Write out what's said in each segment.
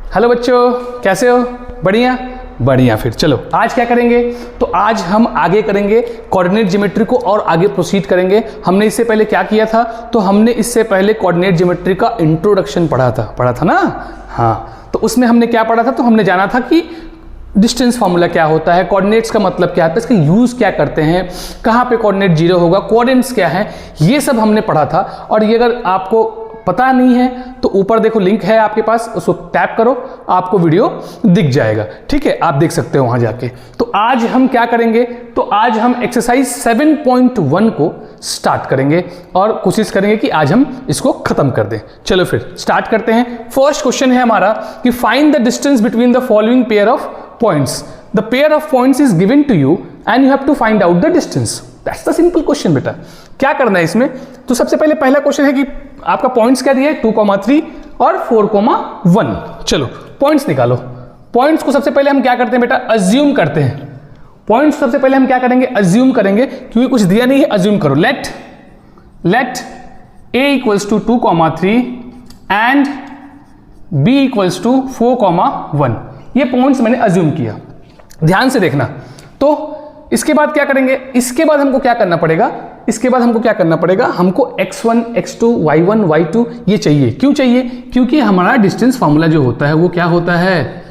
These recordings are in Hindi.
हेलो बच्चों, कैसे हो? बढ़िया बढ़िया। फिर चलो आज क्या करेंगे, तो आज हम आगे करेंगे कोऑर्डिनेट ज्योमेट्री को और आगे प्रोसीड करेंगे। हमने इससे पहले क्या किया था, तो हमने इससे पहले कोऑर्डिनेट ज्योमेट्री का इंट्रोडक्शन पढ़ा था ना। हाँ, तो उसमें हमने क्या पढ़ा था, तो हमने जाना था कि डिस्टेंस फार्मूला क्या होता है, कोऑर्डिनेट्स का मतलब क्या होता है, इसका यूज क्या करते हैं, कहाँ पे कोऑर्डिनेट जीरो होगा, कोऑर्डिनेट्स क्या है, ये सब हमने पढ़ा था। और ये अगर आपको पता नहीं है तो ऊपर देखो लिंक है आपके पास, उसको टैप करो, आपको वीडियो दिख जाएगा। ठीक है, आप देख सकते हो वहां जाके। तो आज हम क्या करेंगे, तो आज हम एक्सरसाइज 7.1 को स्टार्ट करेंगे और कोशिश करेंगे कि आज हम इसको खत्म कर दें। चलो फिर स्टार्ट करते हैं। फर्स्ट क्वेश्चन है हमारा कि find the distance between the following pair of points. The pair of points is given to you and you have to find out the distance. That's the simple question बेटा। क्या करना है इसमें, तो सबसे पहले पहला क्वेश्चन है कि आपका पॉइंट्स क्या दिया है, 2,3 और 4,1। चलो पॉइंट्स निकालो। पॉइंट्स को सबसे पहले हम क्या करते हैं बेटा, अज्यूम करते हैं। पॉइंट्स सबसे पहले हम क्या करेंगे, अज्यूम करेंगे, क्योंकि कुछ दिया नहीं है, अज्यूम करो। Let a equals to 2,3 and b equals to 4,1। ये पॉइंट्स मैंने अज्यूम किया, ध्यान से देखना। तो इसके बाद क्या करेंगे, इसके बाद हमको क्या करना पड़ेगा, इसके बाद हमको क्या करना पड़ेगा, हमको x1, x2, y1, y2 ये चाहिए। क्यों चाहिए, क्योंकि हमारा डिस्टेंस फार्मूला जो होता है वो क्या होता है,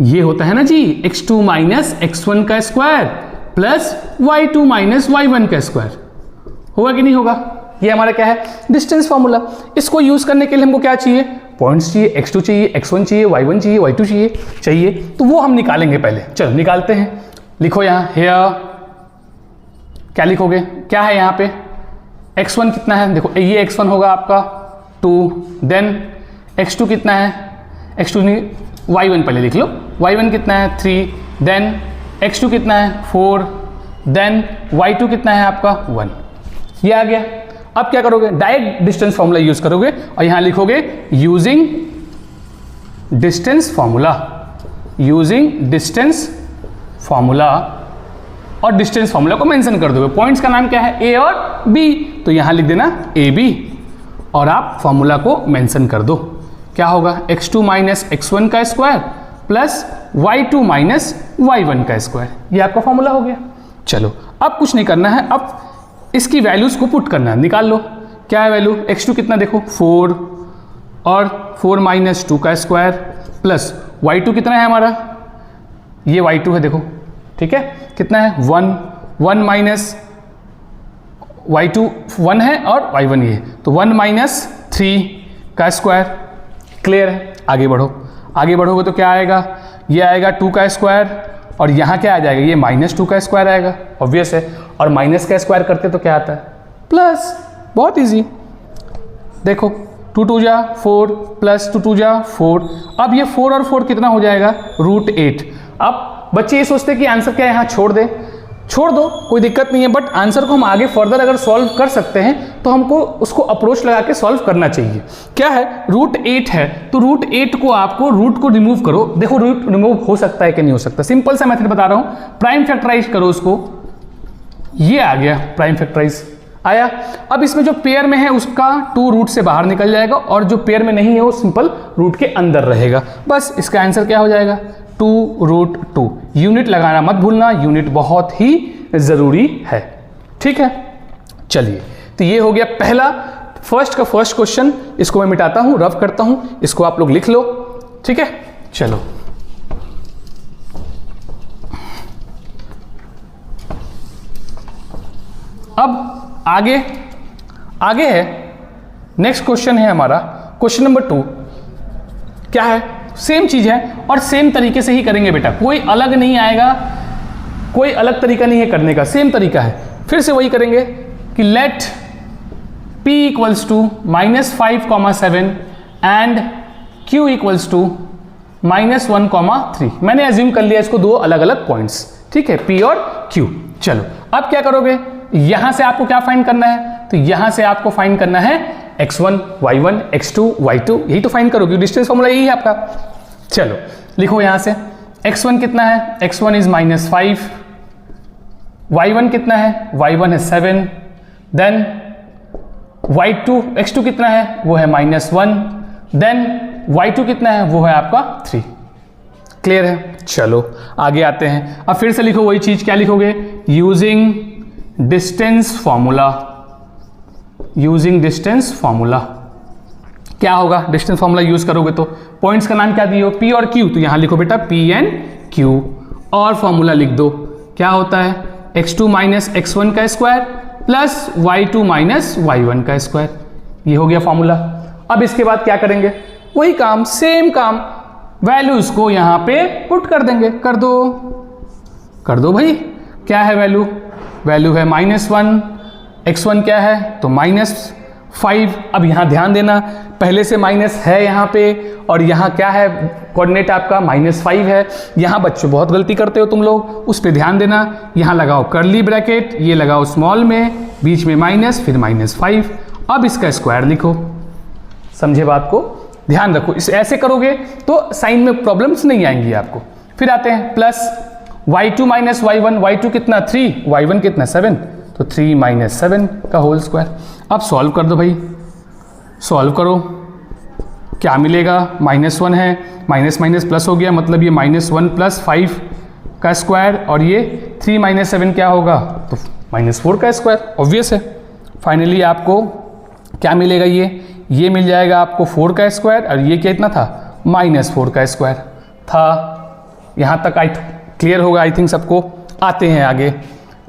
ये होता है ना जी, x2 माइनस x1 का square plus y2 minus y1 का स्क्वायर। होगा कि नहीं होगा, ये हमारा क्या है, डिस्टेंस फार्मूला। इसको यूज करने के लिए हमको क्या चाहिए, पॉइंट्स चाहिए, x2 चाहिए, x1 चाहिए, y1 चाहिए, y2 चाहिए। तो वो हम निकालेंगे पहले। चलो निकालते हैं। लिखो यहाँ हेयर, क्या लिखोगे, क्या है यहाँ पे, x1 कितना है, देखो ये x1 होगा आपका 2, देन x2 कितना है, x2 नहीं, y1 पहले लिख लो, y1 कितना है 3, देन x2 कितना है 4, देन y2 कितना है आपका 1। ये आ गया। अब क्या करोगे, डायरेक्ट डिस्टेंस फार्मूला यूज करोगे और यहाँ लिखोगे using distance formula, using distance formula, और डिस्टेंस फार्मूला को मेंशन कर दोगे। पॉइंट्स का नाम क्या है, ए और बी, तो यहां लिख देना ए बी और आप फार्मूला को मेंशन कर दो। क्या होगा, x2 माइनस x1 का square plus y2 minus y1 का स्क्वायर। ये आपका फार्मूला हो गया। चलो अब कुछ नहीं करना है, अब इसकी वैल्यूज को पुट करना है, निकाल लो। क्या है वैल्यू, x2 कितना देखो 4 और 4 माइनस 2 का स्क्वायर प्लस y2 कितना है हमारा, ये y2 है देखो, ठीक है, कितना है 1 माइनस y2 1 है और y1 ये, तो 1 माइनस 3 का स्क्वायर। क्लियर है, आगे बढ़ो। आगे बढ़ोगे तो क्या आएगा, ये आएगा 2 का स्क्वायर और यहाँ क्या आ जाएगा, ये -2 का स्क्वायर आएगा, ऑब्वियस है। और माइनस का स्क्वायर करते तो क्या आता है, प्लस। बहुत इजी, देखो 2 2 जा 4 प्लस 2 2 जा 4। अब ये 4 और 4 कितना हो जाएगा, √8। अब बच्चे ये सोचते हैं कि आंसर क्या है, यहाँ छोड़ दो, कोई दिक्कत नहीं है, बट आंसर को हम आगे फर्दर अगर सॉल्व कर सकते हैं तो हमको उसको अप्रोच लगा के सॉल्व करना चाहिए। क्या है, √8 है, तो √8 को आपको रूट को रिमूव करो। देखो रूट रिमूव हो सकता है कि नहीं हो सकता, सिंपल सा मेथड बता रहा हूँ। प्राइम फैक्टराइज करो उसको, ये आ गया प्राइम फैक्टराइज आया। अब इसमें जो पेयर में है उसका 2 रूट से बाहर निकल जाएगा और जो पेयर में नहीं है वो सिंपल रूट के अंदर रहेगा। बस इसका आंसर क्या हो जाएगा, 2√2। यूनिट लगाना मत भूलना, यूनिट बहुत ही जरूरी है। ठीक है, चलिए, तो ये हो गया पहला फर्स्ट क्वेश्चन। इसको मैं मिटाता हूं, रफ करता हूं, इसको आप लोग लिख लो। ठीक है, चलो अब आगे है नेक्स्ट क्वेश्चन है हमारा, क्वेश्चन नंबर 2। क्या है, सेम चीज है और सेम तरीके से ही करेंगे बेटा, कोई अलग नहीं आएगा, कोई अलग तरीका नहीं है करने का, सेम तरीका है। फिर से वही करेंगे कि let p equals to -5,7 and q equals to -1,3। मैंने एज्यूम कर लिया इसको दो अलग अलग पॉइंट्स, ठीक है, p और q। चलो अब क्या करोगे, यहां से आपको क्या फाइंड करना है, तो यहां से आपको फाइंड करना है x1 y1 x2 y2, यही तो फाइंड करोगे, डिस्टेंस फॉर्मूला यही है आपका। चलो लिखो यहां से, x1 कितना है, x1 इज -5, y1 कितना है, y1 है 7, देन y2 x2 कितना है, वो है -1, देन y2 कितना है, वो है आपका 3। क्लियर है? चलो आगे आते हैं। अब फिर से लिखो वही चीज, क्या लिखोगे, using distance formula. Using distance formula क्या होगा, डिस्टेंस फॉर्मूला यूज करोगे तो पॉइंट्स का नाम क्या दियो, P और Q, तो यहां लिखो बेटा P एंड Q और फॉर्मूला लिख दो, क्या होता है x2 माइनस x1 का square plus y2 minus y1 का स्क्वायर। ये हो गया फॉर्मूला। अब इसके बाद क्या करेंगे, वही काम, सेम काम, वैल्यूज को यहां पे पुट कर देंगे। कर दो भाई। क्या है वैल्यू, वैल्यू है -1, x1 क्या है तो -5। अब यहां ध्यान देना, पहले से माइनस है यहाँ पे और यहाँ क्या है, कोऑर्डिनेट आपका -5 है। यहाँ बच्चों बहुत गलती करते हो तुम लोग, उस पर ध्यान देना। यहाँ लगाओ कर्ली ब्रैकेट, ये लगाओ स्मॉल में, बीच में माइनस, फिर -5। अब इसका स्क्वायर लिखो। समझे बात को, ध्यान रखो, इस ऐसे करोगे तो साइन में प्रॉब्लम्स नहीं आएंगी आपको। फिर आते हैं plus y2 minus y1, y2 कितना 3, y1 कितना 7, तो 3 माइनस 7 का होल स्क्वायर। अब सॉल्व कर दो भाई, सॉल्व करो, क्या मिलेगा, -1 है, माइनस माइनस प्लस हो गया, मतलब ये -1 प्लस 5 का स्क्वायर, और ये 3 माइनस 7 क्या होगा, तो -4 का स्क्वायर, ऑब्वियस है। फाइनली आपको क्या मिलेगा, ये मिल जाएगा आपको 4 का स्क्वायर, और ये कितना था, -4 का स्क्वायर था। यहाँ तक क्लियर होगा आई थिंक सबको। आते हैं आगे,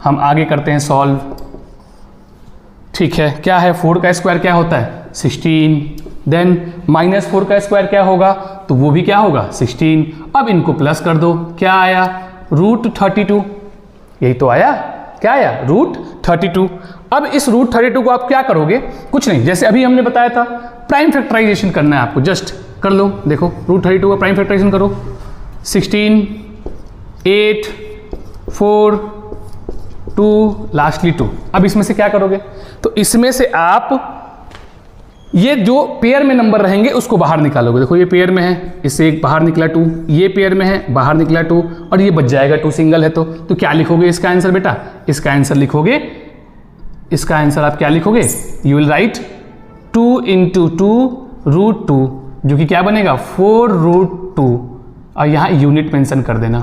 हम आगे करते हैं सॉल्व। ठीक है, क्या है, 4 का स्क्वायर क्या होता है 16, देन -4 का स्क्वायर क्या होगा, तो वो भी क्या होगा 16। अब इनको प्लस कर दो, क्या आया, √32, यही तो आया, क्या आया, √32। अब इस √32 को आप क्या करोगे, कुछ नहीं, जैसे अभी हमने बताया था, प्राइम फैक्टराइजेशन करना है आपको, जस्ट कर लो। देखो √32 का प्राइम फैक्टराइजेशन करो, 16, 8, 4, 2, लास्टली 2। अब इसमें से क्या करोगे, तो इसमें से आप ये जो पेयर में नंबर रहेंगे उसको बाहर निकालोगे। देखो ये पेयर में है, इससे एक बाहर निकला 2, ये पेयर में है, बाहर निकला 2, और ये बच जाएगा 2 सिंगल है तो क्या लिखोगे इसका आंसर बेटा, इसका आंसर लिखोगे, इसका आंसर आप क्या लिखोगे, यू विल राइट 2 × 2 √2, जो कि क्या बनेगा 4√2, और यहाँ यूनिट मेंशन कर देना।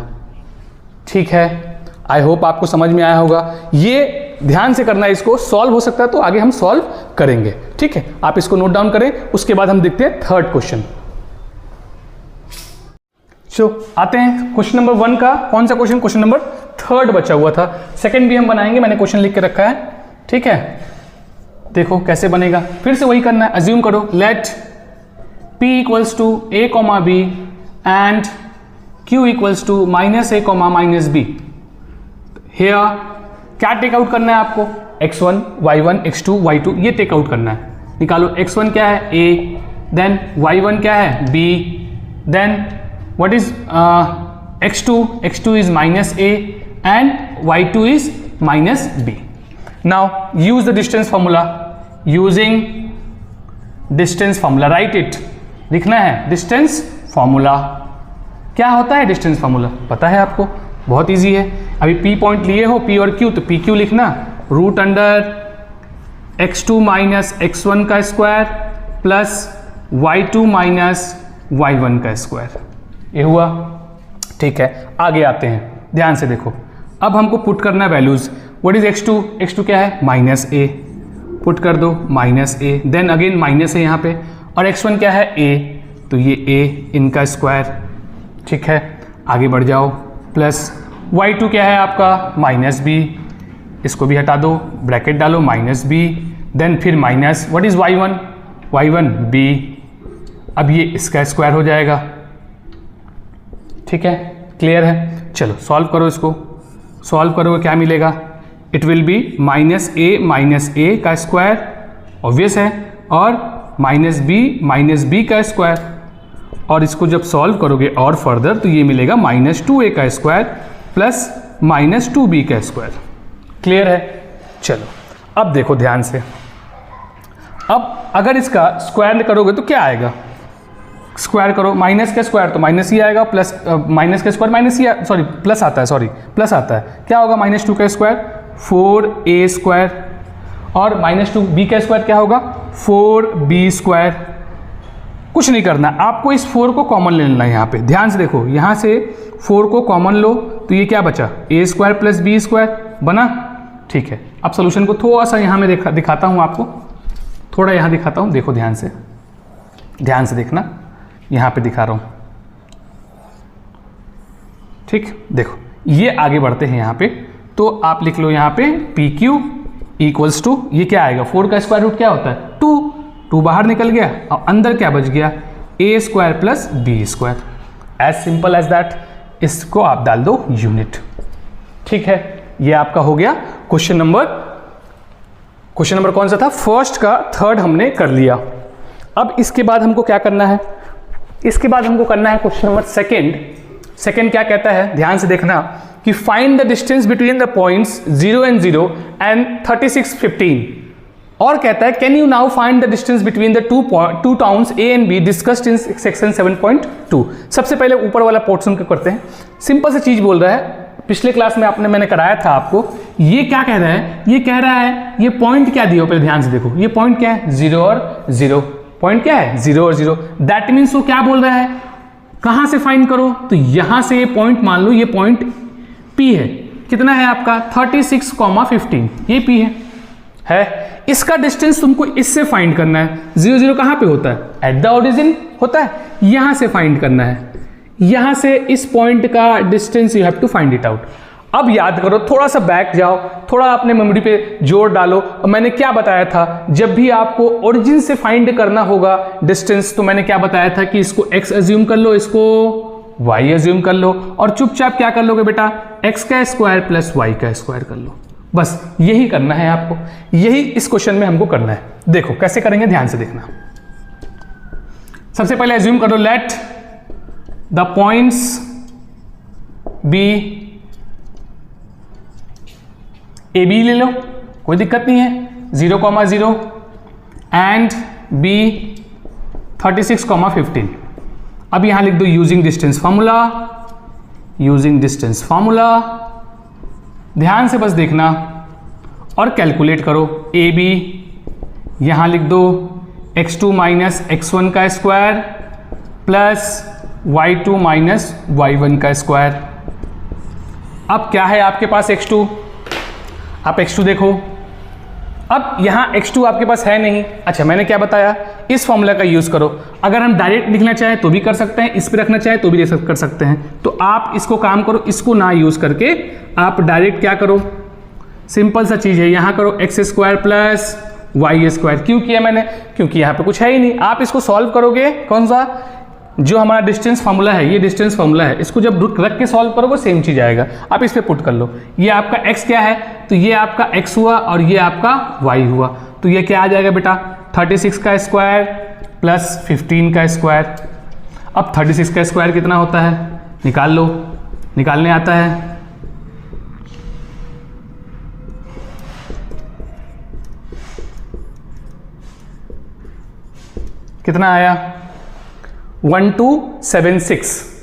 ठीक है, आई होप आपको समझ में आया होगा। ये ध्यान से करना है, इसको सॉल्व हो सकता है तो आगे हम सॉल्व करेंगे। ठीक है, आप इसको नोट डाउन करें, उसके बाद हम देखते हैं थर्ड क्वेश्चन। आते हैं क्वेश्चन नंबर 1 का। कौन सा क्वेश्चन, क्वेश्चन नंबर 3 बचा हुआ था, सेकंड भी हम बनाएंगे, मैंने क्वेश्चन लिख के रखा है। ठीक है, देखो कैसे बनेगा, फिर से वही करना है। अज्यूम करो, let P = a, b and Q = -a, -b। Here क्या टेक आउट करना है आपको, x1, y1, x2, y2, ये टेक आउट करना है। निकालो, x1 क्या है a, देन y1 क्या है b, then what is x2 is -a and y2 is -b। Now use the distance formula, using distance formula, write it, लिखना है डिस्टेंस फॉर्मूला। क्या होता है डिस्टेंस फॉर्मूला, पता है आपको, बहुत इजी है। अभी P पॉइंट लिए हो, P और Q, तो PQ लिखना, √x2 माइनस x1 का square plus y2 minus y1 का स्क्वायर। ये हुआ। ठीक है, आगे आते हैं, ध्यान से देखो। अब हमको पुट करना है values. What is x2, x2 क्या है -a, पुट कर दो -a, देन अगेन -a यहाँ पे, और x1 क्या है a, तो ये a इनका स्क्वायर। ठीक है, आगे बढ़ जाओ, प्लस y2 क्या है आपका -b, इसको भी हटा दो, ब्रैकेट डालो -b, देन फिर minus what is y1 b, अब ये इसका स्क्वायर हो जाएगा। ठीक है, क्लियर है। चलो सॉल्व करो, इसको सॉल्व करोगे क्या मिलेगा, इट विल बी -a का स्क्वायर, ऑब्वियस है, और -b का स्क्वायर, और इसको जब सॉल्व करोगे और फर्दर तो ये मिलेगा -2a का स्क्वायर प्लस -2b का स्क्वायर। क्लियर है। चलो अब देखो ध्यान से, अब अगर इसका स्क्वायर करोगे तो क्या आएगा, स्क्वायर करो, माइनस का स्क्वायर तो माइनस ही आएगा, प्लस माइनस का स्क्वायर माइनस ही, सॉरी प्लस आता है, सॉरी प्लस आता है, क्या होगा -2 का स्क्वायर 4a स्क्वायर, और -2b का स्क्वायर क्या होगा 4b स्क्वायर। कुछ नहीं करना, आपको इस 4 को कॉमन ले लेना है यहाँ पे। ध्यान से देखो, यहाँ से 4 को कॉमन लो तो ये क्या बचा, ए स्क्वायर प्लस बी स्क्वायर बना। ठीक है, अब सोल्यूशन को थोड़ा सा यहाँ मैं दिखाता हूँ आपको, थोड़ा यहाँ दिखाता हूँ, देखो ध्यान से देखना, यहाँ पे दिखा रहा हूँ। ठीक, देखो ये आगे बढ़ते हैं यहाँ पे, तो आप लिख लो यहाँ पे पी क्यू इक्वल्स टू, ये क्या आएगा, 4 का स्क्वायर रूट क्या होता है 2 बाहर निकल गया और अंदर क्या बच गया, A square plus B square. As simple as that, इसको आप डाल दो यूनिट। ठीक है, ये आपका हो गया क्वेश्चन नंबर कौन सा था, फर्स्ट का थर्ड हमने कर लिया। अब इसके बाद हमको क्या करना है, इसके बाद हमको करना है क्वेश्चन नंबर सेकंड क्या कहता है, ध्यान से देखना कि find the distance between the points 0 and 0 and 36, 15। और कहता है can you now find the distance between the two towns A and be discussed in section 7.2। सबसे पहले ऊपर वाला पोर्शन को करते हैं। सिंपल सी चीज बोल रहा है, पिछले क्लास में मैंने कराया था आपको। ये क्या कह रहा है, ये कह रहा है ये पॉइंट क्या दिया, पहले ध्यान से देखो, ये पॉइंट क्या है 0 और 0, पॉइंट क्या है 0 और 0। दैट मीन्स वो क्या बोल रहा है, कहां से फाइंड करो, तो यहां से ये पॉइंट मान लो, ये पॉइंट P है, कितना है आपका 36,15, ये P है। इसका डिस्टेंस तुमको इससे फाइंड करना है। 0 0 कहां पे होता है, एट द ओरिजिन होता है, यहां से फाइंड करना है, यहां से इस पॉइंट का distance you have to find it out. अब याद करो, थोड़ा सा बैक जाओ, थोड़ा अपने मेमोरी पे जोर डालो। मैंने क्या बताया था, जब भी आपको ओरिजिन से फाइंड करना होगा डिस्टेंस, तो मैंने क्या बताया था कि इसको x अज्यूम कर लो, इसको y अज्यूम कर लो, और चुपचाप क्या कर लोगे बेटा, x का स्क्वायर प्लस y का स्क्वायर कर लो। बस यही करना है आपको, यही इस क्वेश्चन में हमको करना है। देखो कैसे करेंगे, ध्यान से देखना। सबसे पहले अज्यूम करो, let the points be A B ले लो, कोई दिक्कत नहीं है, 0,0 एंड बी 36,15। अब यहां लिख दो यूजिंग डिस्टेंस फार्मूला, ध्यान से बस देखना और कैलकुलेट करो। ए बी यहां लिख दो x2 माइनस x1 का square plus y2 minus y1 का स्क्वायर। अब क्या है आपके पास x2, आप x2 देखो। अब यहाँ x2 आपके पास है नहीं, अच्छा मैंने क्या बताया, इस फॉर्मूला का यूज करो। अगर हम डायरेक्ट लिखना चाहें तो भी कर सकते हैं, इस पे रखना चाहें तो भी कर सकते हैं। तो आप इसको काम करो, इसको ना यूज करके आप डायरेक्ट क्या करो, सिंपल सा चीज है, यहाँ करो x square plus y square. क्यों किया मैंने, क्योंकि यहाँ पे कुछ है ही नहीं। आप इसको सॉल्व करोगे, कौन सा, जो हमारा डिस्टेंस फार्मूला है, ये डिस्टेंस फार्मूला है, इसको जब रख के सॉल्व करोगे सेम चीज आएगा। आप इस पे पुट कर लो, ये आपका x क्या है, तो ये आपका x हुआ और ये आपका y हुआ, तो ये क्या आ जाएगा बेटा 36 का स्क्वायर प्लस 15 का स्क्वायर। अब 36 का स्क्वायर कितना होता है, निकाल लो, निकालने आता है। कितना आया 1276।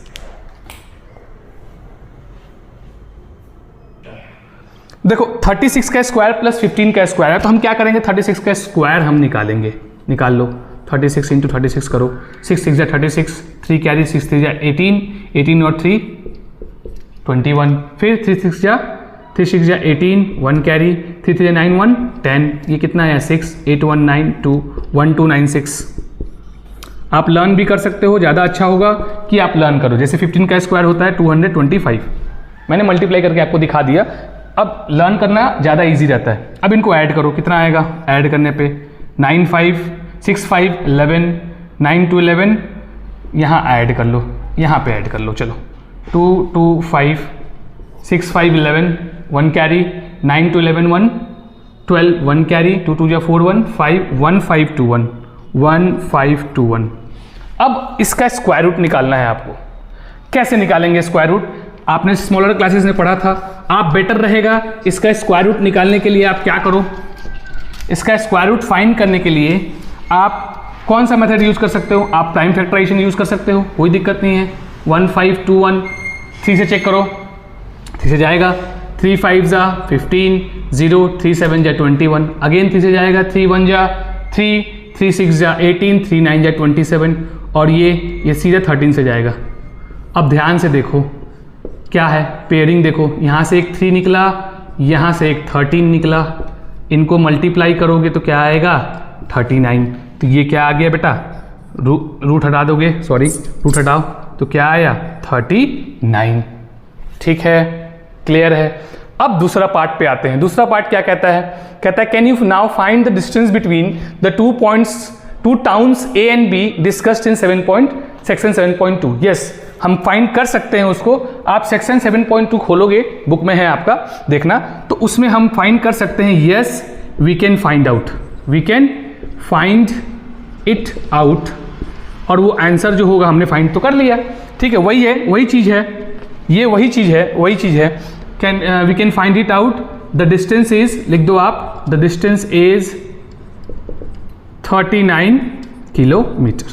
देखो 36 का स्क्वायर प्लस 15 का स्क्वायर है, तो हम क्या करेंगे, 36 का स्क्वायर हम निकालेंगे। निकाल लो, 36 इंटू 36 करो, 6 6 जा 36, 3 कैरी 6 3 जा 18, 18 और 3 21, फिर 3 6 जा 18, 1 कैरी 3 3 जा 9 1 10, ये कितना है 6 8 1 9 2 1 2 9 6। आप लर्न भी कर सकते हो, ज़्यादा अच्छा होगा कि आप लर्न करो। जैसे 15 का स्क्वायर होता है 225, मैंने मल्टीप्लाई करके आपको दिखा दिया। अब लर्न करना ज़्यादा इजी रहता है। अब इनको ऐड करो, कितना आएगा, ऐड करने पे 9 5 6 5 11 9 2 11, यहाँ ऐड कर लो, यहाँ पे ऐड कर लो। चलो 2 2 5 6 5 11 1 कैरी 9 2 11 1 12 1 कैरी 2 2 जा 4 1 5 1 5 2 1 1 5 2 1। अब इसका स्क्वायर रूट निकालना है आपको। कैसे निकालेंगे स्क्वायर रूट, आपने स्मॉलर क्लासेस में पढ़ा था। आप बेटर रहेगा इसका स्क्वायर रूट निकालने के लिए आप क्या करो, इसका स्क्वायर रूट फाइंड करने के लिए आप कौन सा मेथड यूज कर सकते हो, आप प्राइम फैक्टराइजेशन यूज कर सकते हो, कोई दिक्कत नहीं है। 1 5 2 1, 3 से चेक करो, 3 से जाएगा, 3 5 जा 15 0 3 7 जा 21, अगेन 3 से जाएगा, 3 1 जा 3 3 6 जा 18 3 9 जा 27, और ये सीधे 13 से जाएगा। अब ध्यान से देखो क्या है पेयरिंग, देखो यहाँ से एक 3 निकला, यहाँ से एक 13 निकला, इनको मल्टीप्लाई करोगे तो क्या आएगा 39। तो ये क्या आ गया बेटा, रूट हटा दोगे, सॉरी रूट हटाओ तो क्या आया 39। ठीक है, क्लियर है। अब दूसरा पार्ट पे आते हैं। दूसरा पार्ट क्या कहता है, कहता है can you now find the distance between the two towns A and be discussed in section 7.2। Yes, हम फाइंड कर सकते हैं उसको। आप सेक्शन 7.2 खोलोगे, बुक में है आपका, देखना, तो उसमें हम फाइंड कर सकते हैं। Yes, we can find out, we can find it out, और वो आंसर जो होगा हमने फाइंड तो कर लिया। ठीक है, वही है, वही चीज़ है, ये वही चीज़ है, वही चीज़ है। We can find it out. The distance is, लिख दो आप, द डिस्टेंस इज 39 किलोमीटर।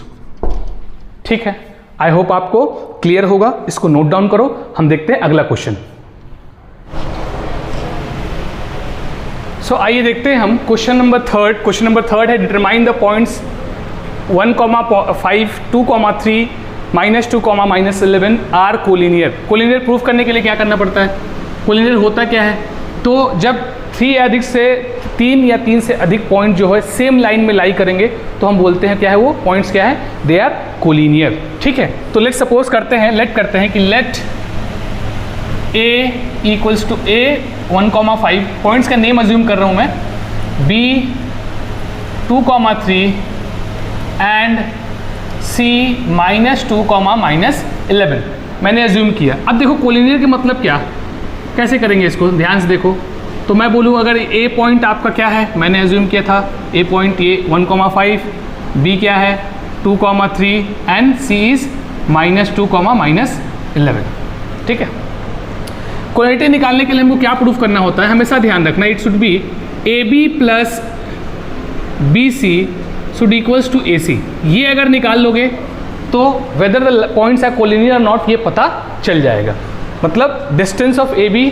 ठीक है, आई होप आपको क्लियर होगा। इसको नोट डाउन करो, हम देखते हैं अगला क्वेश्चन। सो आइए देखते हैं हम question number third. Question number third है determine the points 1,5, 2,3, -2, -11 are collinear. Collinear proof करने के लिए क्या करना पड़ता है, कोलिनियर होता क्या है, तो जब 3 या अधिक से 3 या 3 से अधिक पॉइंट जो है सेम लाइन में लाई करेंगे तो हम बोलते हैं क्या है, वो पॉइंट्स क्या है, दे आर कोलिनियर। ठीक है, तो लेट सपोज करते हैं, लेट करते हैं कि let A equals to A 1,5, points का नेम अज्यूम कर रहा हूँ मैं, बी 2,3 एंड सी -2, -11 मैंने अज्यूम किया। अब देखो कोलिनियर के मतलब क्या, कैसे करेंगे इसको, ध्यान से देखो। तो मैं बोलूँ अगर ए पॉइंट आपका क्या है, मैंने अज्यूम किया था ए पॉइंट ये 1,5, बी क्या है 2,3 एंड सी इज -2, -11। ठीक है, क्वालिटी निकालने के लिए हमको क्या प्रूफ करना होता है, हमेशा ध्यान रखना, it should be A B plus B C should equals to A C. ये अगर निकाल लोगे तो whether the points are collinear और नॉट ये पता चल जाएगा। मतलब distance of A B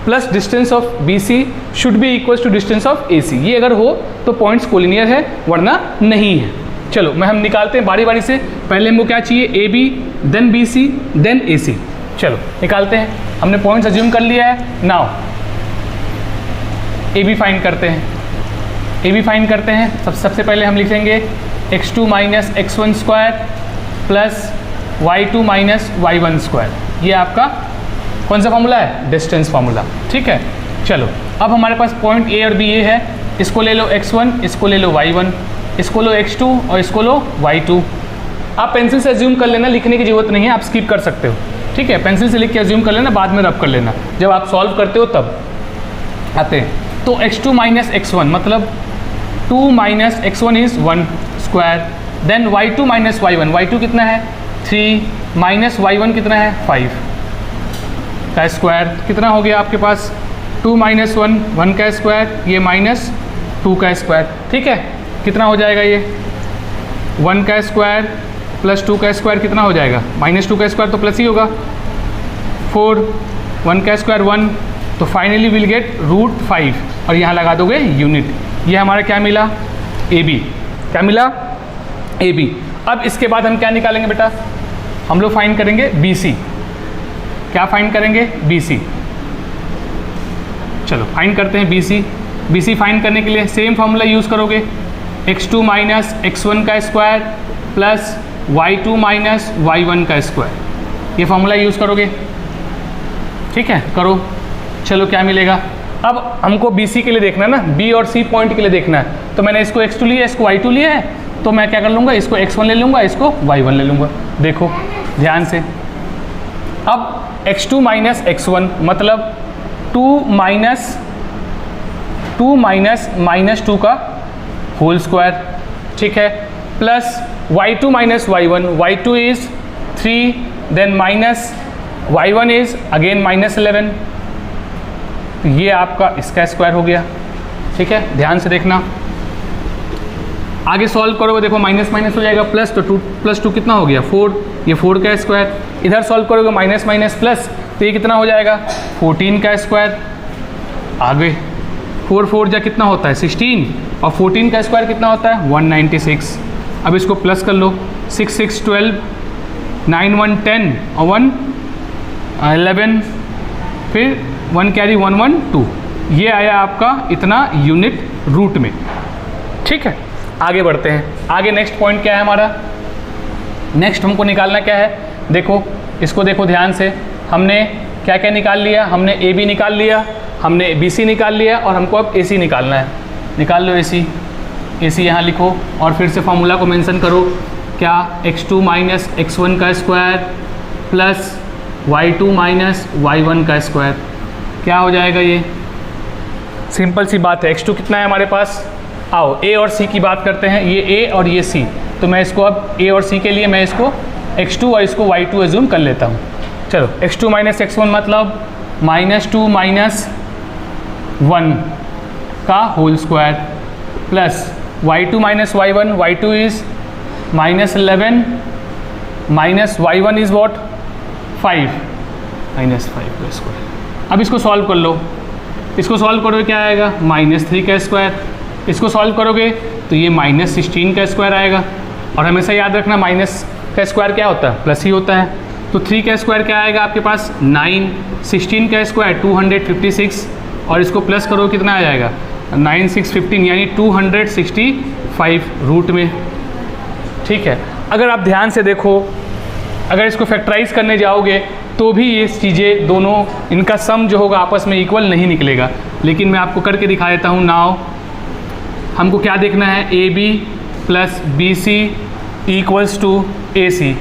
plus distance of B C should be equals to distance of A C. ये अगर हो तो पॉइंट्स कोलिनियर है, वरना नहीं है। चलो हम निकालते हैं बारी बारी से। पहले हमको क्या चाहिए, A B, then B C, then A C. चलो निकालते हैं, हमने पॉइंट्स अज्यूम कर लिया है। नाउ ए बी फाइंड करते हैं, ए बी फाइंड करते हैं। सबसे पहले हम लिखेंगे x2 - x1 square plus y2 - y1 square. ये आपका कौन सा फॉर्मूला है, डिस्टेंस फार्मूला। ठीक है, चलो अब हमारे पास पॉइंट ए और बी ये है, इसको ले लो x1, इसको ले लो y1, इसको लो x2 और इसको लो y2। आप पेंसिल से अज्यूम कर लेना, लिखने की जरूरत नहीं है, आप स्किप कर सकते हो। ठीक है, पेंसिल से लिख के अज्यूम कर लेना, बाद में रब कर लेना, जब आप सॉल्व करते हो तब आते हैं। तो x2 - x1 मतलब 2 - x1 is 1 square, then y2 - y1, y2 कितना है 3 माइनस y1 कितना है 5 का स्क्वायर, कितना हो गया आपके पास 2 - 1 1 का स्क्वायर, ये -2 का स्क्वायर। ठीक है, कितना हो जाएगा ये 1 का स्क्वायर प्लस 2 का स्क्वायर कितना हो जाएगा, -2 का स्क्वायर तो प्लस ही होगा, 4 1 का स्क्वायर 1, तो फाइनली विल गेट √5 और यहाँ लगा दोगे यूनिट। ये हमारा क्या मिला, ए बी। क्या मिला, ए बी। अब इसके बाद हम क्या निकालेंगे बेटा, हम लोग फाइंड करेंगे बी सी। क्या फाइंड करेंगे, बी सी। चलो फाइंड करते हैं B C. B C find करने के लिए सेम फार्मूला यूज़ करोगे, x2 - x1 का स्क्वायर प्लस y2 - y1 का स्क्वायर, ये फार्मूला यूज़ करोगे। ठीक है, करो। चलो क्या मिलेगा, अब हमको बी सी के लिए देखना है ना, बी और सी पॉइंट के लिए देखना है। तो मैंने इसको x2 लिया, इसको y2 लिया है, तो मैं क्या कर लूँगा, इसको x1 ले लूँगा, इसको y1 ले लूँगा। देखो ध्यान से, अब x2 - x1 मतलब 2 - -2 का होल स्क्वायर। ठीक है, plus y2 - y1, y2 is 3, then minus y1 is again -11, ये आपका इसका स्क्वायर हो गया। ठीक है, ध्यान से देखना, आगे सॉल्व करोगे, देखो माइनस माइनस हो जाएगा प्लस, तो 2 + 2 कितना हो गया 4, ये 4 का स्क्वायर। इधर सॉल्व करोगे माइनस माइनस प्लस, तो ये कितना हो जाएगा 14 का स्क्वायर। आगे 4 4 जा कितना होता है 16, और 14 का स्क्वायर कितना होता है 196। अब इसको प्लस कर लो, 6 6 12, 9 1 10 और 1 11, फिर 1 कैरी 1 1 2, ये आया आपका इतना यूनिट रूट में। ठीक है, आगे बढ़ते हैं। आगे नेक्स्ट पॉइंट क्या है हमारा, नेक्स्ट हमको निकालना क्या है, देखो इसको देखो ध्यान से, हमने क्या क्या निकाल लिया, हमने ए बी निकाल लिया, हमने बी सी निकाल लिया, और हमको अब ए सी निकालना है। निकाल लो ए सी यहाँ लिखो और फिर से फॉर्मूला को मेंशन करो, क्या x2 माइनस x1 का square plus y2 minus y1 का स्क्वायर, क्या हो जाएगा ये, सिंपल सी बात है। x2 कितना है हमारे पास, आओ a और c की बात करते हैं, ये a और ये c, तो मैं इसको अब a और c के लिए मैं इसको x2 और इसको y2 एज्यूम कर लेता हूँ। चलो x2 माइनस x1 मतलब -2 माइनस 1 का whole square plus y2 minus y1, y2 is -11 minus y1 is what 5 minus 5 का स्क्वायर। अब इसको सॉल्व कर लो, इसको सॉल्व करोगे क्या आएगा, -3 का स्क्वायर, इसको सॉल्व करोगे तो ये -16 का स्क्वायर आएगा। और हमेशा याद रखना माइनस का स्क्वायर क्या होता है, प्लस ही होता है। तो 3 का स्क्वायर क्या आएगा आपके पास 9, 16 का स्क्वायर 256, और इसको प्लस करो कितना आ जाएगा 9 6 15, यानी 265 रूट में। ठीक है, अगर आप ध्यान से देखो, अगर इसको फैक्टराइज करने जाओगे तो भी ये चीज़ें दोनों, इनका सम जो होगा आपस में इक्वल नहीं निकलेगा, लेकिन मैं आपको करके दिखा देता हूँ। नाउ हमको क्या देखना है, A B plus B C equals to A C.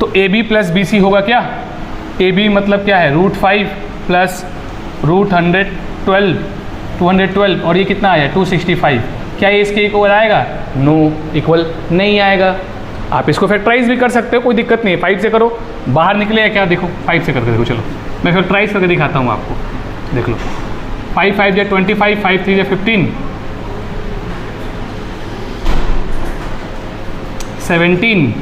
तो A B plus B C होगा क्या, ए बी मतलब क्या है √5 प्लस √112, 212, और ये कितना आया 265। क्या ये इसके इक्वल आएगा, नो इक्वल नहीं आएगा। आप इसको फैक्टराइज भी कर सकते हो, कोई दिक्कत नहीं है, 5 से करो, बाहर निकले क्या, देखो 5 से करके देखो। चलो मैं फैक्टराइज करके दिखाता हूँ आपको, देख लो 5 5 या 25, 5 3 या 15, 17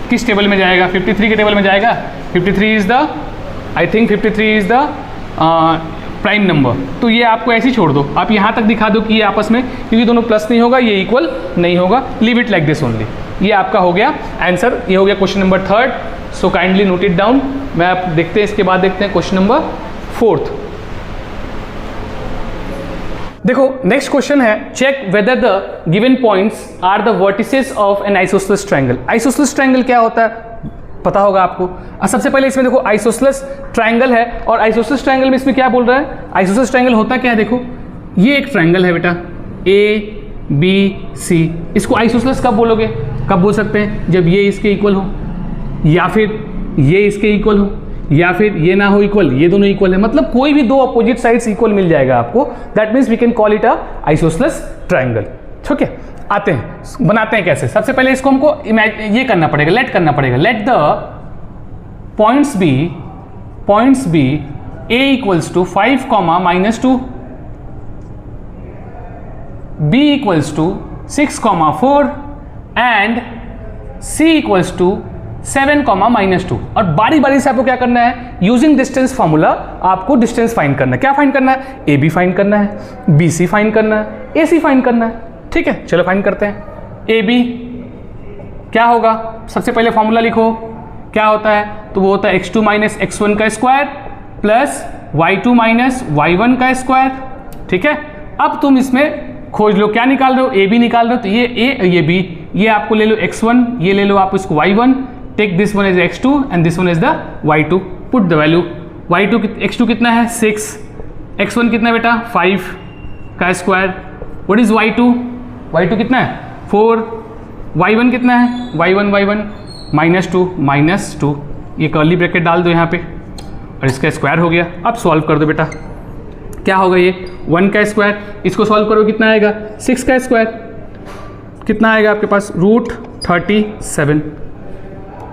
किस टेबल में जाएगा, 53 के टेबल में जाएगा। 53 is the, I think 53 is the prime number. तो ये आपको ऐसे ही छोड़ दो, आप यहाँ तक दिखा दो कि ये आपस में, क्योंकि दोनों प्लस नहीं होगा, ये इक्वल नहीं होगा, leave it like this only. ये आपका हो गया आंसर, ये हो गया question number 3rd। So kindly note it down. मैं आप देखते हैं, इसके बाद देखते हैं क्वेश्चन नंबर 4th। देखो नेक्स्ट क्वेश्चन है, check whether the given points are the vertices of an isosceles triangle. Isosceles triangle क्या होता है पता होगा आपको। सबसे पहले इसमें देखो आइसोसेलेस ट्रायंगल है, और आइसोसेलेस ट्रायंगल में इसमें क्या बोल रहा है, आइसोसेलेस ट्रायंगल होता क्या है, देखो ये एक ट्रायंगल है बेटा ए बी सी, इसको आइसोसेलेस कब बोलोगे, कब बोल सकते हैं, जब ये इसके इक्वल हो, या फिर ये इसके इक्वल हो, या फिर ये ना हो इक्वल, ये दोनों इक्वल है, मतलब कोई भी दो अपोजिट साइड्स इक्वल मिल जाएगा आपको, that means we can call it a isosceles triangle. ठीक है, आते हैं बनाते हैं कैसे। सबसे पहले इसको हमको ये करना पड़ेगा, लेट करना पड़ेगा, let the points be A equals to 5, -2, b equals to 6, 4 and c equals to 7, -2। और बारी बारी से आपको क्या करना है, यूजिंग डिस्टेंस फार्मूला आपको डिस्टेंस फाइंड करना है। क्या फाइंड करना है, ए बी फाइंड करना है, बी सी फाइंड करना है, ए सी फाइंड करना है। ठीक है, चलो फाइंड करते हैं। ए बी क्या होगा, सबसे पहले फॉर्मूला लिखो, क्या होता है, तो वो होता है x2 माइनस x1 का square plus y2 minus y1 का स्क्वायर। ठीक है, अब तुम इसमें खोज लो, क्या निकाल रहे हो, ए बी निकाल रहे हो, तो ये ए ये बी, ये आपको ले लो x1, ये ले लो आप इसको y1, take this one is x2 and this one is the y2, put the value. x2 कितना है 6, x1 कितना है बेटा 5 का स्क्वायर, व्हाट इज y2 कितना है 4, y1 कितना है y1 -2, ये कर्ली ब्रैकेट डाल दो यहाँ पे, और इसका स्क्वायर हो गया। अब सॉल्व कर दो बेटा, क्या होगा ये 1 का स्क्वायर, इसको सॉल्व करो कितना आएगा 6 का स्क्वायर, कितना आएगा आपके पास √37,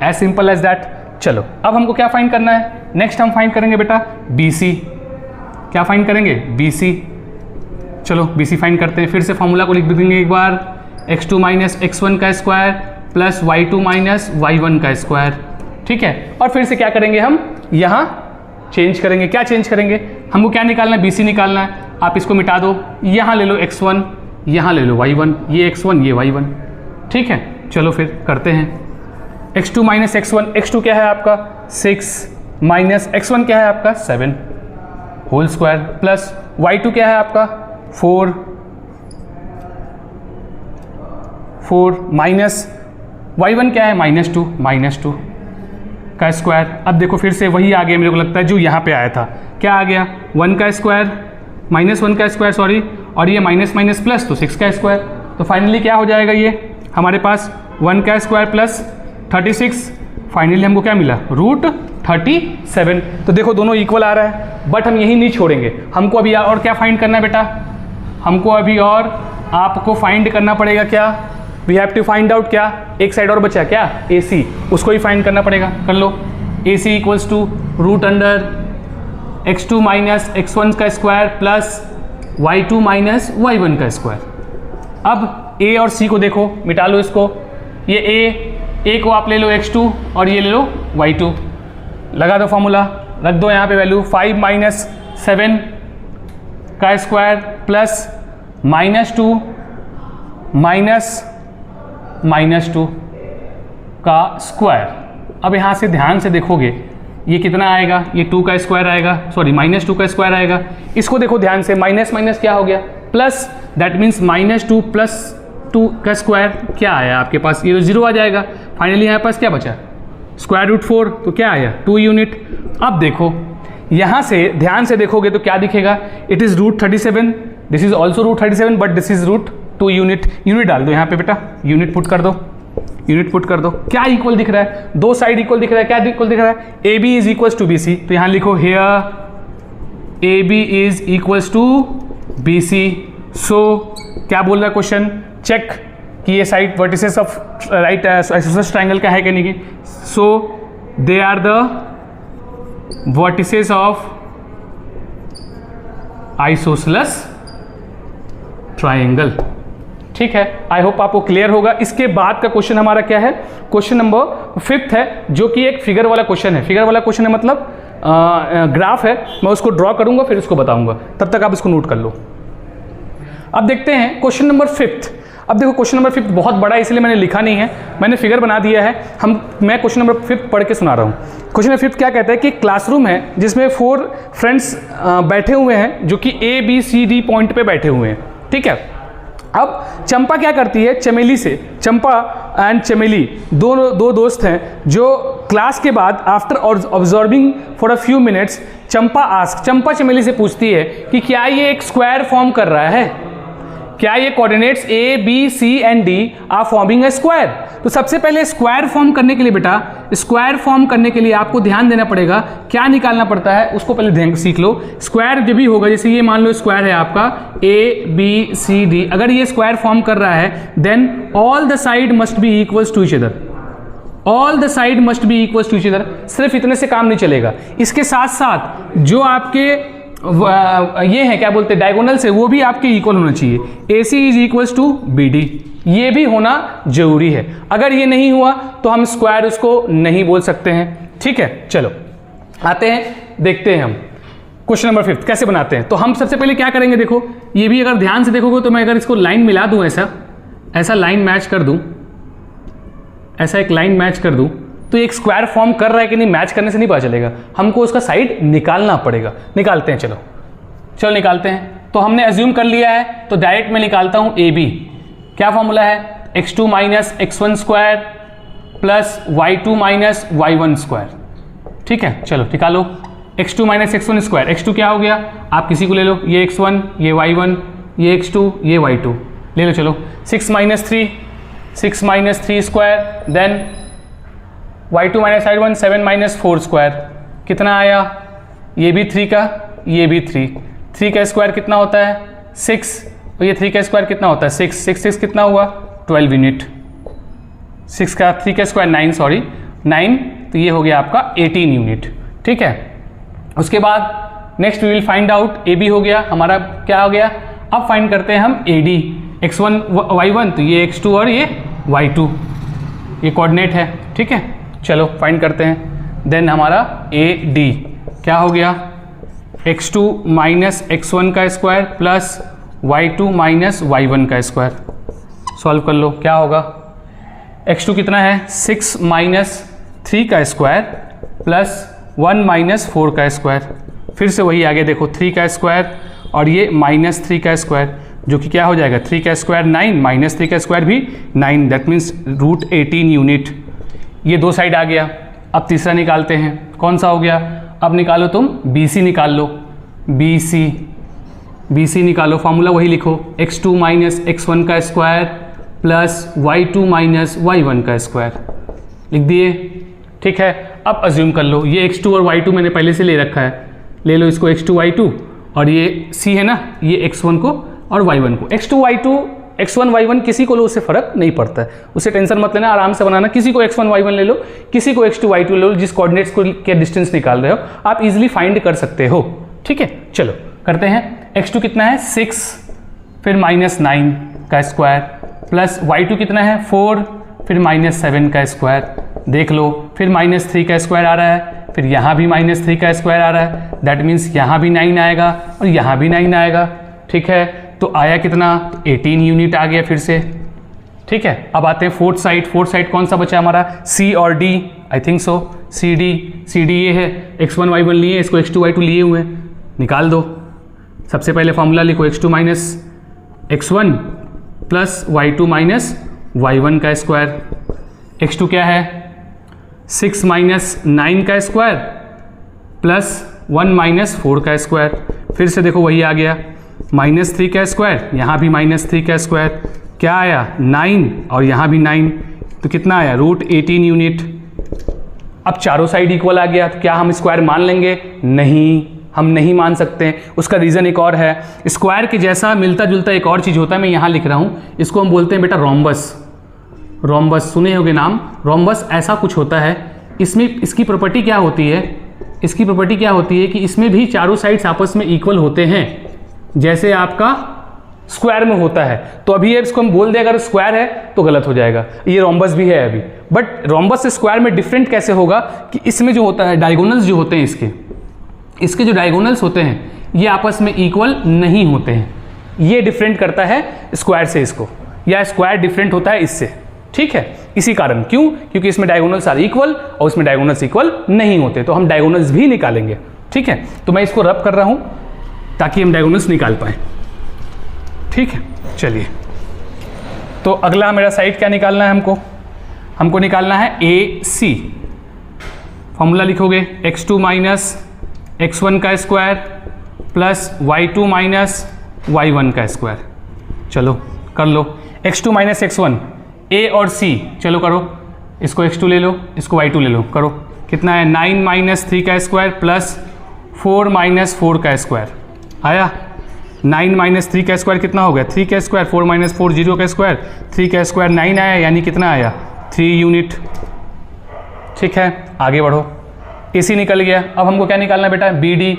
एज सिंपल एज दैट। चलो अब हमको क्या फाइंड करना है, नेक्स्ट हम फाइंड करेंगे बेटा BC। क्या फाइंड करेंगे BC, चलो BC फाइंड करते हैं। फिर से फॉर्मूला को लिख देंगे एक बार, x2 माइनस x1 का square plus y2 minus y1 का स्क्वायर। ठीक है, और फिर से क्या करेंगे, हम यहाँ चेंज करेंगे। क्या चेंज करेंगे, हमको क्या निकालना है, BC निकालना है। आप इसको मिटा दो, यहाँ ले लो x1, यहाँ ले लो y1, ये x1 ये y1, ठीक है, चलो फिर करते हैं। x2 माइनस x1, x2 क्या है आपका 6 माइनस x1 क्या है आपका 7 होल स्क्वायर प्लस y2 क्या है आपका 4 माइनस y1 क्या है -2 का स्क्वायर। अब देखो फिर से वही आ गया, मेरे को लगता है जो यहाँ पे आया था। क्या आ गया 1 का स्क्वायर -1 का स्क्वायर सॉरी, और ये माइनस माइनस प्लस तो 6 का स्क्वायर। तो फाइनली क्या हो जाएगा ये हमारे पास 1 का स्क्वायर प्लस 36, फाइनली हमको क्या मिला √37। तो देखो दोनों इक्वल आ रहा है, बट हम यही नहीं छोड़ेंगे, हमको अभी और क्या फाइंड करना है बेटा, हमको अभी और आपको फाइंड करना पड़ेगा क्या, we have to find out क्या, एक साइड और बचा क्या AC, उसको ही फाइंड करना पड़ेगा। कर लो AC equals to √x2 minus x1 का square plus y2 minus y1 का स्क्वायर। अब A और C को देखो, मिटा लो इसको, ये A को आप ले लो x2 और ये ले लो y2, लगा दो फॉर्मूला, रख दो यहाँ पे वैल्यू 5 माइनस 7 का स्क्वायर प्लस -2 माइनस -2 का स्क्वायर। अब यहाँ से ध्यान से देखोगे ये कितना आएगा, ये 2 का स्क्वायर आएगा, सॉरी -2 का स्क्वायर आएगा। इसको देखो ध्यान से, माइनस माइनस क्या हो गया प्लस, दैट मीन्स -2 प्लस 2 का स्क्वायर क्या आया आपके पास, ये 0 आ जाएगा। फाइनली यहाँ पास क्या बचा √4, तो क्या आया 2 यूनिट। अब देखो यहाँ से ध्यान से देखोगे तो क्या दिखेगा, it is √37, this is also √37 but this is √2 unit. Unit डाल दो यहाँ पे बेटा, यूनिट पुट कर दो, यूनिट पुट कर दो। क्या इक्वल दिख रहा है, दो साइड इक्वल दिख रहा है, क्या इक्वल दिख रहा है, AB is equals to BC, तो यहाँ लिखो here AB is equals to BC। So क्या बोल रहा है क्वेश्चन, चेक कि ये side vertices of right isosceles triangle का है कि नहीं। So they are the vertices of isosceles triangle. ठीक है, आई होप आपको क्लियर होगा। इसके बाद का क्वेश्चन हमारा क्या है, क्वेश्चन नंबर 5 है, जो कि एक फिगर वाला क्वेश्चन है। फिगर वाला क्वेश्चन है मतलब ग्राफ है, मैं उसको ड्रॉ करूंगा फिर उसको बताऊंगा, तब तक आप इसको नोट कर लो। अब देखते हैं क्वेश्चन नंबर 5। अब देखो क्वेश्चन नंबर 5 बहुत बड़ा है, इसलिए मैंने लिखा नहीं है, मैंने फिगर बना दिया है। मैं क्वेश्चन नंबर 5 पढ़ के सुना रहा हूँ। क्वेश्चन नंबर 5 क्या कहता है कि क्लासरूम है जिसमें 4 फ्रेंड्स बैठे हुए हैं, जो कि ABCD पॉइंट पे बैठे हुए हैं। ठीक है, अब चंपा क्या करती है, चमेली से, चंपा एंड चमेली दो दोस्त हैं, जो क्लास के बाद after observing for a few minutes, Champa Chameli से पूछती है कि क्या ये एक स्क्वायर फॉर्म कर रहा है, क्या ये coordinates A, B, C and D are forming a square. तो सबसे पहले स्क्वायर फॉर्म करने के लिए बेटा, स्क्वायर फॉर्म करने के लिए आपको ध्यान देना पड़ेगा, क्या निकालना पड़ता है उसको पहले ध्यान सीख लो। स्क्वायर जब भी होगा, जैसे ये मान लो स्क्वायर है आपका ABCD, अगर ये स्क्वायर फॉर्म कर रहा है then all the side must be equals to each other, all the side must be equals to each other. सिर्फ इतने से काम नहीं चलेगा, इसके साथ साथ जो आपके ये है क्या बोलते हैं डायगोनल्स है, वो भी आपके इक्वल होना चाहिए। AC is equals to BD, ये भी होना जरूरी है। अगर ये नहीं हुआ तो हम स्क्वायर उसको नहीं बोल सकते हैं। ठीक है, चलो आते हैं, देखते हैं हम क्वेश्चन नंबर 5 कैसे बनाते हैं। तो हम सबसे पहले क्या करेंगे, देखो ये भी अगर ध्यान से देखोगे तो मैं अगर इसको लाइन मिला दूं, ऐसा लाइन मैच कर दूं, ऐसा एक लाइन मैच कर दूं, तो एक स्क्वायर फॉर्म कर रहा है कि नहीं, मैच करने से नहीं पता चलेगा, हमको उसका साइड निकालना पड़ेगा। निकालते हैं, चलो निकालते हैं। तो हमने एज्यूम कर लिया है, तो डायरेक्ट मैं निकालता हूं AB। क्या फॉर्मूला है, x2 minus x1 square plus y2 minus y1 square. ठीक है, चलो निकालो x2 minus x1 square. x2 क्या हो गया, आप किसी को ले लो, ये x1, ये y1, ये x2, ये y2 ले लो। चलो 6 minus 3 square, then y2 minus y1 7 minus 4 square, कितना आया, ये भी 3 का, ये भी 3 का स्क्वायर कितना होता है 6, और ये 3 का स्क्वायर कितना होता है 6 कितना हुआ 12 यूनिट, 6 का 3 का स्क्वायर 9, तो ये हो गया आपका 18 यूनिट। ठीक है, उसके बाद next we will find out AB हो गया हमारा, क्या हो गया, अब फाइंड करते हैं हम AD, x1 y1, तो ये x2 और ये y2, ये कोऑर्डिनेट है। ठीक है, चलो फाइंड करते हैं। देन हमारा AD क्या हो गया, x2 माइनस x1 का square plus y2 minus y1 का स्क्वायर। सॉल्व कर लो, क्या होगा, x2 कितना है 6 माइनस 3 का स्क्वायर प्लस 1 माइनस 4 का स्क्वायर, फिर से वही आगे देखो 3 का स्क्वायर और ये माइनस 3 का स्क्वायर, जो कि क्या हो जाएगा 3 का स्क्वायर 9 माइनस 3 का स्क्वायर भी 9, दैट मीन्स रूट 18 यूनिट। ये दो साइड आ गया। अब तीसरा निकालते हैं, कौन सा हो गया, अब निकालो तुम BC निकाल लो, BC निकालो, फॉर्मूला वही लिखो x2 माइनस x1 का square plus y2 minus y1 का स्क्वायर, लिख दिए। ठीक है, अब अज्यूम कर लो ये x2 और y2 मैंने पहले से ले रखा है, ले लो इसको x2 y2 और ये c है ना, ये x1 को और y1 को, x2 y2 x1 y1 किसी को लो, उससे फर्क नहीं पड़ता है, उससे टेंशन मत लेना, आराम से बनाना। किसी को x1 y1 ले लो, किसी को x2 y2 ले लो, जिस कोऑर्डिनेट्स को के डिस्टेंस निकाल रहे हो आप इजीली फाइंड कर सकते हो। ठीक है, चलो करते हैं। x2 कितना है 6, फिर माइनस 9 का स्क्वायर प्लस y2 कितना है 4, फिर माइनस 7 का स्क्वायर, देख लो, फिर माइनस 3 का स्क्वायर आ रहा है, फिर यहाँ भी माइनस 3 का स्क्वायर आ रहा है, दैट मीन्स यहाँ भी 9 आएगा और यहाँ भी 9 आएगा। ठीक है, तो आया कितना 18 यूनिट आ गया फिर से। ठीक है, अब आते हैं फोर्थ साइड कौन सा बचा हमारा C और D, I think so CD ये है, x1 y1 लिए, इसको x2 y2 लिए हुए, निकाल दो। सबसे पहले फॉर्मूला लिखो x2 minus x1 plus y2 minus y1 का स्क्वायर, x2 क्या है 6 माइनस 9 का स्क्वायर प्लस 1 माइनस 4 का स्क्वायर, फिर से देखो वही आ गया माइनस 3 का स्क्वायर, यहाँ भी माइनस 3 का स्क्वायर, क्या आया 9 और यहाँ भी 9, तो कितना आया रूट 18 यूनिट। अब चारों साइड इक्वल आ गया, तो क्या हम स्क्वायर मान लेंगे? नहीं, हम नहीं मान सकते। उसका रीज़न एक और है, स्क्वायर के जैसा मिलता जुलता एक और चीज़ होता है, मैं यहाँ लिख रहा हूँ, इसको हम बोलते हैं बेटा रोम्बस। रोम्बस सुने होगे नाम, रोम्बस ऐसा कुछ होता है, इसमें इसकी प्रॉपर्टी क्या होती है, इसकी प्रॉपर्टी क्या होती है कि इसमें भी चारों साइड्स आपस में इक्वल होते हैं, जैसे आपका स्क्वायर में होता है। तो अभी इसको हम बोल दें अगर स्क्वायर है तो गलत हो जाएगा, ये रोम्बस भी है अभी, बट रोम्बस से स्क्वायर में डिफरेंट कैसे होगा कि इसमें जो होता है डायगोनल्स जो होते हैं इसके जो डायगोनल्स होते हैं ये आपस में इक्वल नहीं होते हैं, ये डिफरेंट करता है स्क्वायर से इसको, या स्क्वायर डिफरेंट होता है इससे। ठीक है, इसी कारण, क्यों? क्योंकि इसमें डायगोनल्स आर इक्वल और उसमें डायगोनल्स इक्वल नहीं होते, तो हम डायगोनल्स भी निकालेंगे। ठीक है, तो मैं इसको रब कर रहा हूँ ताकि हम डायगोनल्स निकाल पाए। ठीक है, चलिए, तो अगला मेरा साइड क्या निकालना है हमको निकालना है AC। फॉर्मूला लिखोगे x2 माइनस x1 का square plus y2 minus y1 का स्क्वायर। चलो कर लो, x2 माइनस x1 A और C, चलो करो, इसको x2 ले लो, इसको y2 ले लो, करो, कितना है 9 माइनस 3 का स्क्वायर प्लस 4 माइनस 4 का स्क्वायर, आया 9 माइनस 3 का स्क्वायर कितना हो गया 3 का स्क्वायर, 4 माइनस 4 0 का स्क्वायर, 3 का स्क्वायर 9 आया, यानी कितना आया 3 यूनिट। ठीक है, आगे बढ़ो, AC निकल गया। अब हमको क्या निकालना है बेटा BD,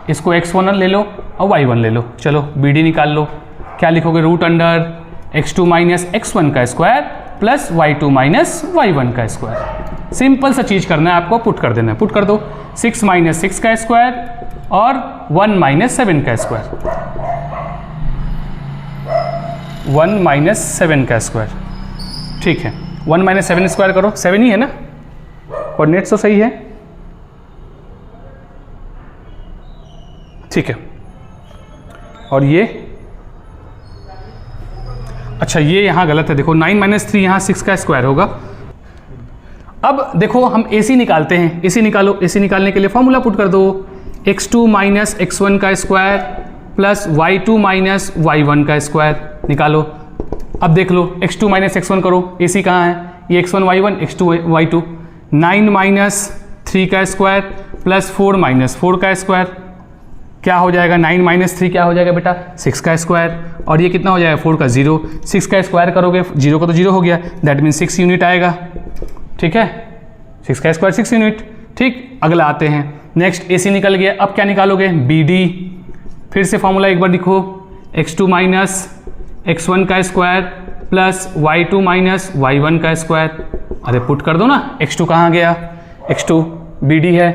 इसको x1 ले लो और y1 ले लो, चलो BD निकाल लो, क्या लिखोगे root under x2 minus x1 का square plus y2 minus y1 का स्क्वायर। सिंपल सा चीज़ करना है आपको, पुट कर देना है, पुट कर दो, 6 माइनस 6 का स्क्वायर और 1 माइनस 7 का स्क्वायर, 1 माइनस 7 का स्क्वायर। ठीक है, 1 माइनस 7 स्क्वायर करो, 7 ही है ना, कोऑर्डिनेट्स तो सही है। ठीक है, और ये अच्छा ये यहाँ गलत है, देखो 9 माइनस 3 यहाँ 6 का स्क्वायर होगा। अब देखो हम AC निकालते हैं, AC निकालो, AC निकालने के लिए फॉर्मूला पुट कर दो, x2 माइनस x1 का square plus y2 minus y1 का स्क्वायर, निकालो। अब देख लो x2 माइनस x1 करो, AC कहाँ है, ये x1 y1 x2 y2, 9 minus 3 का स्क्वायर प्लस 4 माइनस 4 का स्क्वायर, क्या हो जाएगा 9 माइनस 3 क्या हो जाएगा बेटा 6 का स्क्वायर, और ये कितना हो जाएगा 4 का 0, 6 का स्क्वायर करोगे 0 का तो 0 हो गया, दैट मीन्स 6 यूनिट आएगा। ठीक है, 6 का स्क्वायर 6 यूनिट। ठीक, अगला आते हैं, नेक्स्ट AC निकल गया। अब क्या निकालोगे BD, फिर से फॉर्मूला एक बार लिखो, x2 माइनस x1 का square plus y2 minus y1 का स्क्वायर। अरे पुट कर दो ना, x2 कहाँ गया, x2 BD है,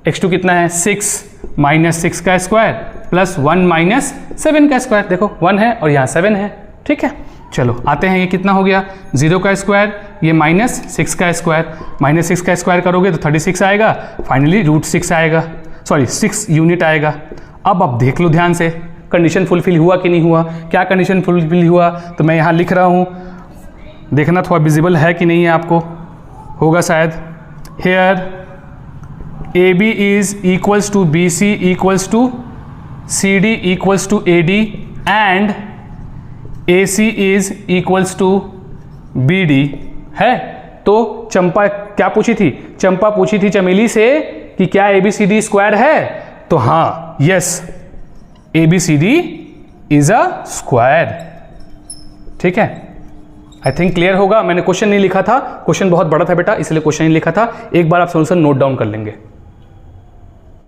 x2 कितना है 6 माइनस 6 का स्क्वायर प्लस 1 माइनस 7 का स्क्वायर, देखो 1 है और यहाँ 7 है। ठीक है, चलो आते हैं, ये कितना हो गया 0 का स्क्वायर ये -6 का स्क्वायर, -6 का स्क्वायर करोगे तो 36 आएगा, फाइनली √6 आएगा, सॉरी 6 यूनिट आएगा। अब देख लो ध्यान से कंडीशन फुलफिल हुआ कि नहीं हुआ। क्या कंडीशन फुलफिल हुआ, तो मैं यहाँ लिख रहा हूँ, देखना थोड़ा विजिबल है कि नहीं है आपको, होगा शायद। Here AB is equals to BC equals to CD equals to AD and AC is equals to BD है। तो चंपा क्या पूछी थी, चंपा पूछी थी चमेली से कि क्या ABCD स्क्वायर है, तो हाँ, yes, ABCD is a square. ठीक है, आई थिंक क्लियर होगा। मैंने क्वेश्चन नहीं लिखा था, क्वेश्चन बहुत बड़ा था बेटा, इसलिए क्वेश्चन नहीं लिखा था। एक बार आप सोल्यूशन नोट डाउन कर लेंगे।